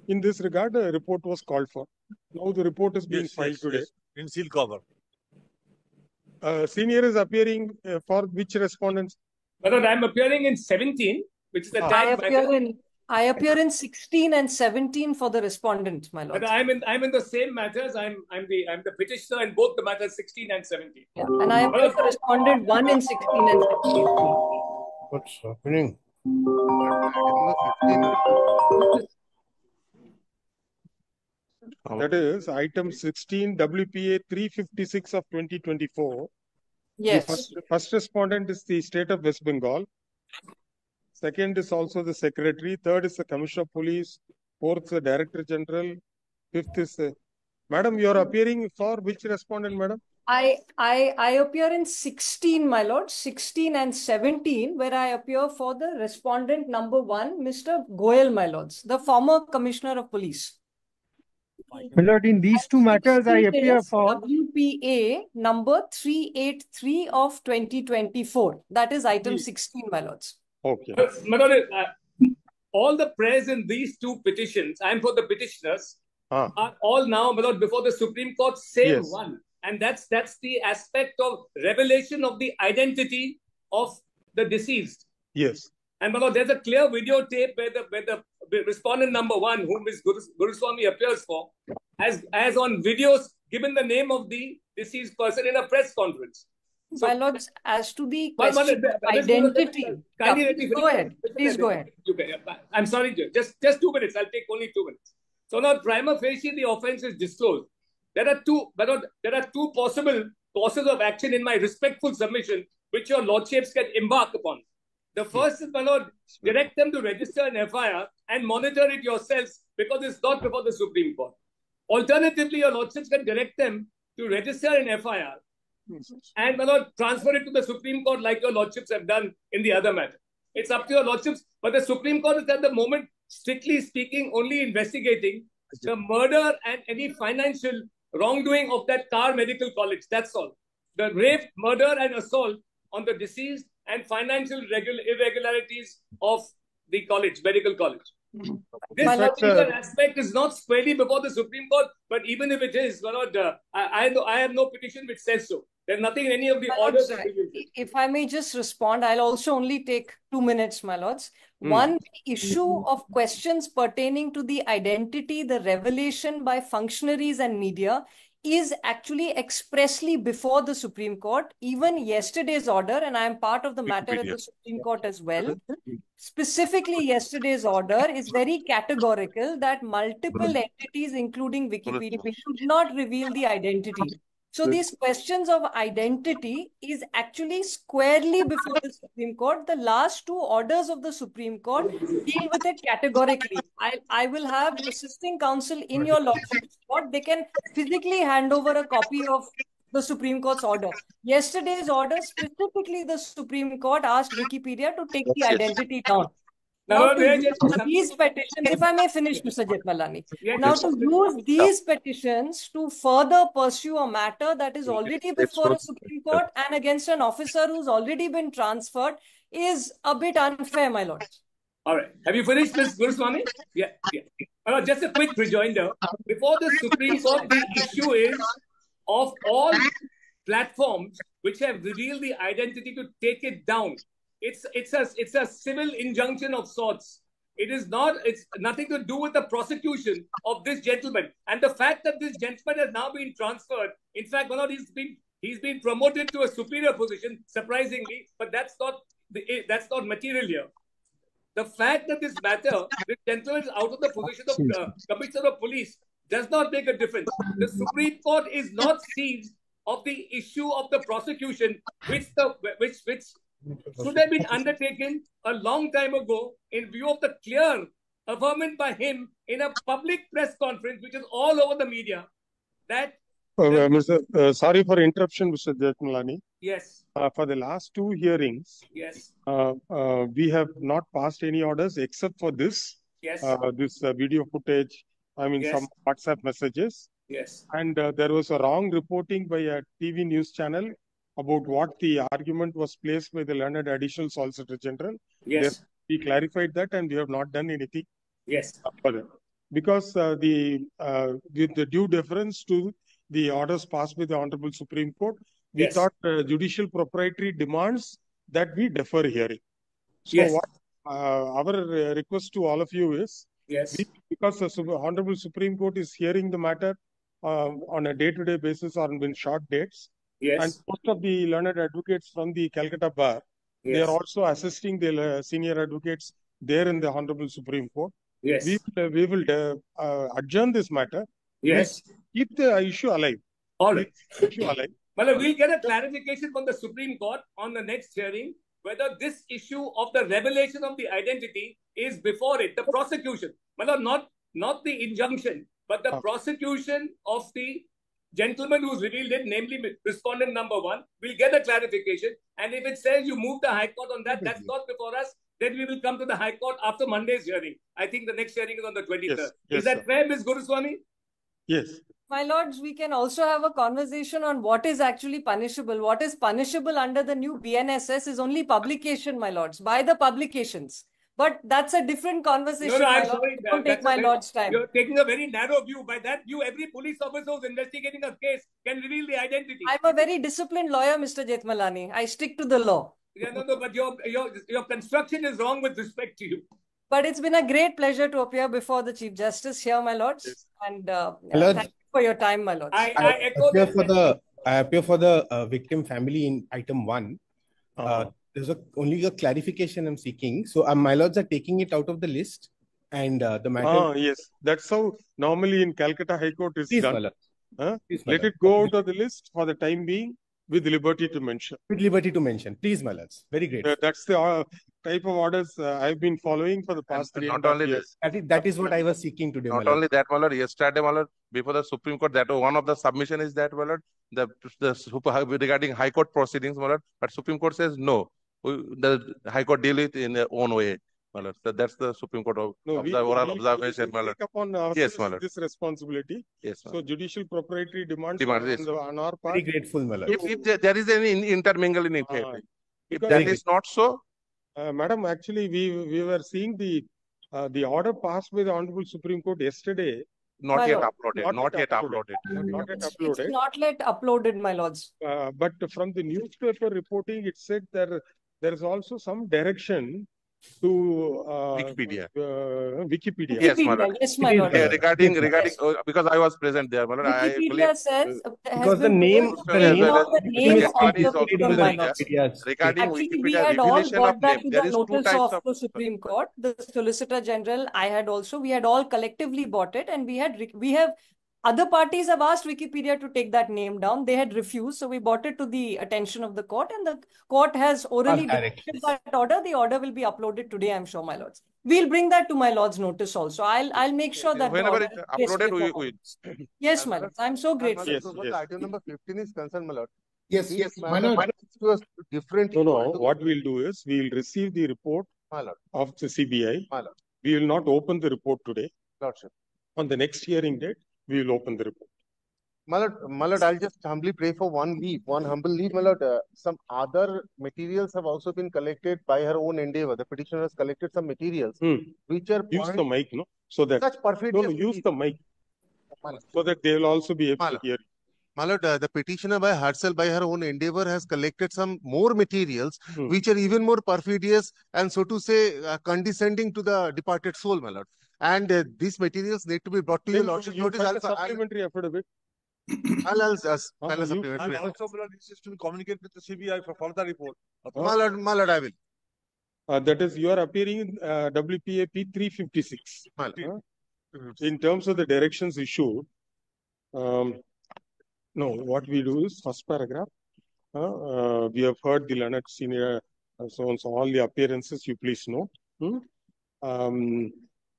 In this regard, a report was called for. Now the report is being filed today. Yes. In seal cover. Senior is appearing for which respondents? But I'm appearing in 17, which is the tag matter. I appear in 16 and 17 for the respondent, my lord. But I'm in the same matters. I'm the petitioner in both the matters 16 and 17. Yeah, and I appear for respondent 1 in 16 and 17. What's happening? That is item 16 WPA 356 of 2024. Yes. The first respondent is the state of West Bengal. Second is also the secretary. Third is the commissioner of police. Fourth, the director general. Fifth is madam, you are appearing for which respondent, madam? I appear in 16, my lord, 16 and 17, where I appear for the respondent number 1, Mr. Goyal, my lords, the former commissioner of police. My lord, in these two matters, I appear for WPA number 383 of 2024. That is item 16, my lords. Okay. My lord, all the prayers in these two petitions, I'm for the petitioners, are all now, my lord, before the Supreme Court, same one. And that's the aspect of revelation of the identity of the deceased. Yes. And my lord, there's a clear videotape where the respondent number 1, whom Ms. Guruswamy appears for, has on videos given the name of the deceased person in a press conference. So, my lords, as to the question of identity, go ahead. Please go ahead. I'm sorry, just 2 minutes. I'll take only 2 minutes. So now, prima facie, the offence is disclosed. There are two possible courses of action in my respectful submission, which your lordships can embark upon. The first is, my lord, direct them to register an FIR and monitor it yourselves because it's not before the Supreme Court. Alternatively, your lordships can direct them to register an FIR and, my lord, transfer it to the Supreme Court like your lordships have done in the other matter. It's up to your lordships, but the Supreme Court is at the moment, strictly speaking, only investigating the murder and any financial wrongdoing of that Car Medical College. That's all. The rape, murder, and assault on the deceased and financial irregularities of the college, medical college. This particular aspect is not squarely before the Supreme Court, but even if it is, I have no petition which says so. There's nothing in any of the orders. If I may just respond, I'll also only take 2 minutes, my lords. One issue of questions pertaining to the identity, the revelation by functionaries and media is actually expressly before the Supreme Court. Even yesterday's order, and I am part of the matter at the Supreme Court as well, specifically yesterday's order is very categorical that multiple entities, including Wikipedia, should not reveal the identity. So these questions of identity is actually squarely before the Supreme Court. The last two orders of the Supreme Court deal with it categorically. I will have assisting counsel in your lordship's court. They can physically hand over a copy of the Supreme Court's order. Yesterday's order, specifically the Supreme Court asked Wikipedia to take the identity down. Now, to use these petitions, if I may finish, Mr. Jetmalani. Now, to use these petitions to further pursue a matter that is already before a Supreme Court and against an officer who's already been transferred is a bit unfair, my lord. All right. Have you finished, Ms. Guruswamy? Yeah. Just a quick rejoinder. Before the Supreme Court, the issue is of all platforms which have revealed the identity to take it down. It's a civil injunction of sorts. It's nothing to do with the prosecution of this gentleman. And the fact that this gentleman has now been transferred, in fact, he's been promoted to a superior position, surprisingly, but that's not material here. The fact that this gentleman is out of the position of Commissioner of Police does not make a difference. The Supreme Court is not seized of the issue of the prosecution, which should have been undertaken a long time ago in view of the clear affirmation by him in a public press conference, which is all over the media, that... sorry for interruption, Mr. Jetmalani. Yes. For the last two hearings, yes, we have not passed any orders except for this. Yes. This video footage, some WhatsApp messages. Yes. And there was a wrong reporting by a TV news channel about what the argument was placed by the learned additional Solicitor General. Yes. We clarified that and we have not done anything. Yes. Further. because with the due deference to the orders passed by the Honorable Supreme Court, we Yes. thought judicial propriety demands that we defer hearing. So Yes. what our request to all of you is, Yes. because the Honorable Supreme Court is hearing the matter on a day-to-day basis or in short dates, and Yes. most of the learned advocates from the Calcutta Bar, they Yes. are also assisting the senior advocates there in the Honorable Supreme Court. Yes. We will adjourn this matter. Yes. Keep the issue alive. All right. Keep the issue alive. Well, we'll get a clarification from the Supreme Court on the next hearing whether this issue of the revelation of the identity is before it, the prosecution. Well, not the injunction, but the prosecution of the gentleman who's revealed it, namely respondent number 1. We'll get a clarification. And if it says you move the High Court on that, that's not before us. Then we will come to the High Court after Monday's hearing. I think the next hearing is on the 23rd. Yes, Is that sir. fair, Ms. Guruswamy? Yes. My lords, we can also have a conversation on what is actually punishable. What is punishable under the new BNSS is only publication, my lords, by the publications. But that's a different conversation. No, I'm my lord. sorry. Don't take my lord's time. You're taking a very narrow view. By that view, every police officer who's investigating a case can reveal the identity. I'm a very disciplined lawyer, Mr. Jethmalani. I stick to the law. Yeah, no, but your construction is wrong with respect to you. But it's been a great pleasure to appear before the Chief Justice here, my lords. Yes. And Lords, thank you for your time, my lords. I echo that. I appear for the victim family in item 1. There's only a clarification I'm seeking. So my lords are taking it out of the list, and the matter. Yes, that's how normally in Calcutta High Court is Please, my done. lord. Please, my Let lord. it go out of the list for the time being, with liberty to mention. With liberty to mention. Please, my lords. Very great. That's the type of orders I've been following for the past And 3.5 not only years. That is what I was seeking today, my Not lord. only that, my lord, yesterday, my lord, before the Supreme Court, that one of the submission is that, my lord, regarding High Court proceedings, my lord, but Supreme Court says no. The High Court deal it in their own way, my lord. So that's the Supreme Court of oral observation, my lord. Take upon ourselves Yes, my lord. this responsibility. Yes, my So lord. judicial proprietary demands Yes. on our part. Very grateful, my lord. If there is any intermingle in it, if because- that is not so, Madam, actually, we were seeing the order passed by the Honorable Supreme Court yesterday. not My yet lord. uploaded, not yet uploaded. Not yet It's uploaded. not yet uploaded, my lords. But from the newspaper reporting, it said there is also some direction to Wikipedia. Wikipedia. Yes, my lord. Yes, my lord. Yeah, Regarding, Yes. because I was present there, my lord, I Wikipedia believe says Because the name of the the name name of the the name is of Party the is also victim, present my there. lords. Regarding Actually, we Wikipedia had all revelation brought of that name, to there the is two notice types of the Supreme Court. The Solicitor General, I had also, we had all collectively bought it, and we have other parties have asked Wikipedia to take that name down. They had refused, so we brought it to the attention of the court, and the court has orally directed that order. The order will be uploaded today, I'm sure, my lords. We'll bring that to my lord's notice also. I'll make sure that the Whenever order it's is placed uploaded, before we my lords. Yes, my lords. I'm so grateful. Yes, So, yes. item number 15 is concerned, my lord. Yes, This my lord. matter to us differently. No. What we'll do is we'll receive the report My lord, of the CBI. my lord, We will not open the report today. lordship. On the next hearing date, we will open the report. My lord, I'll just humbly pray for one humble leave, my lord. Some other materials have also been collected by her own endeavor. The petitioner has collected some materials which are Use the mic, no? So that such perfect. use the mic so that they will also be able to hear. My lord, the petitioner by herself, by her own endeavor, has collected some more materials which are even more perfidious and, so to say, condescending to the departed soul, my lord. And these materials need to be brought to your lordship You notice. file a supplementary affidavit. I'll file a supplementary. And also, my lord, insists to communicate with the CBI for further report. My lord, I will. That is, you are appearing in WPAP 356. My lord. In terms of the directions issued, no, what we do is first paragraph. We have heard the learned senior, so on, so all the appearances you please note.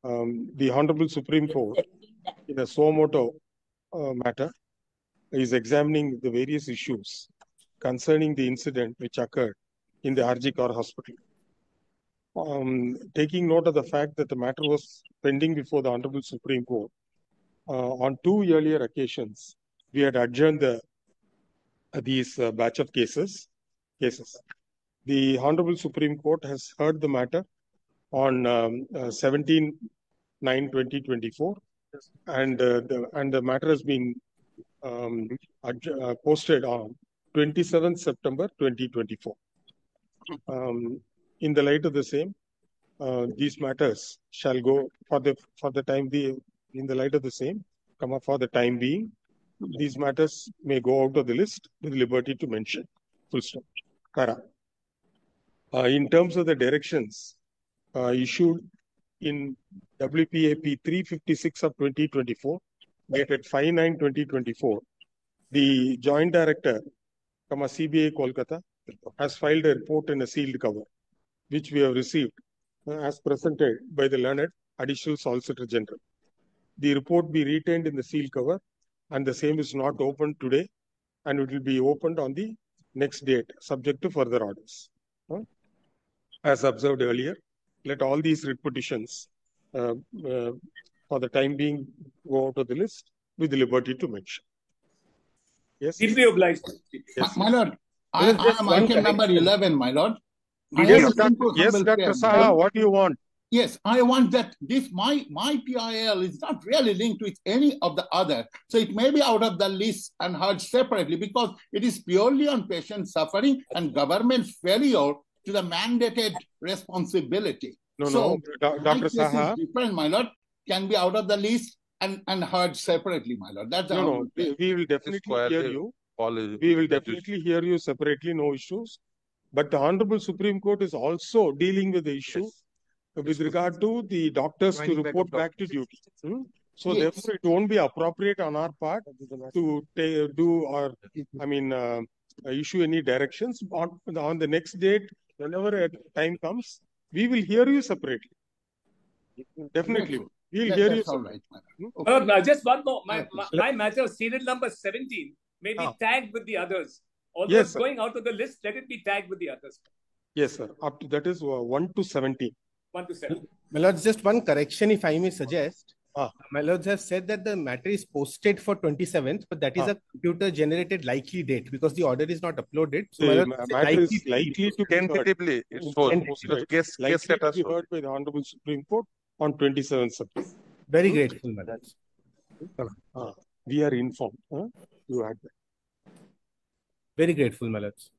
The Honorable Supreme Court, in a suo moto matter, is examining the various issues concerning the incident which occurred in the RG Kaur Hospital. Taking note of the fact that the matter was pending before the Honorable Supreme Court, on 2 earlier occasions, we had adjourned these batch of cases. The Honorable Supreme Court has heard the matter on 17 9/2024, and the matter has been posted on 27th September 2024. In the light of the same, these matters shall go for the time being. In the light of the same, for the time being, these matters may go out of the list with liberty to mention. Full stop. Para. In terms of the directions issued in WPAP 356 of 2024, dated 5/9/2024, the Joint Director, CBI Kolkata, has filed a report in a sealed cover, which we have received as presented by the learned Additional Solicitor General. The report be retained in the sealed cover, and the same is not opened today, and it will be opened on the next date, subject to further orders. As observed earlier, let all these repetitions for the time being go out of the list with the liberty to mention. Yes. Deeply obliged. Yes. My lord, I am item number 11, my lord. Yes, Dr. Saha, what do you want? Yes, I want that this my PIL is not really linked with any of the other. So it may be out of the list and heard separately because it is purely on patient suffering and government's failure to the mandated responsibility. No, Dr. Saha. Different, my lord, can be out of the list and heard separately, my lord. That's we will definitely hear you. We will definitely hear you separately, no issues. But the Honorable Supreme Court is also dealing with the issue with regard to the doctors to report back to duty. So therefore, it won't be appropriate on our part to issue any directions on the next date. Whenever a time comes, we will hear you separately. Definitely. We'll hear you separately. Just one more. My matter, serial number 17, may be tagged with the others. Although it's going out of the list, let it be tagged with the others. Yes, sir. Up to that is 1 to 17. 1 to 7. My lords, just one correction, if I may suggest. My lords have said that the matter is posted for 27th, but that is a computer-generated likely date because the order is not uploaded. So the matter is likely to be tentatively. It's posted. Case status to be heard by the Honorable Supreme Court on 27th September. Very grateful, my lords. We are informed. You had that. Very grateful, my lords.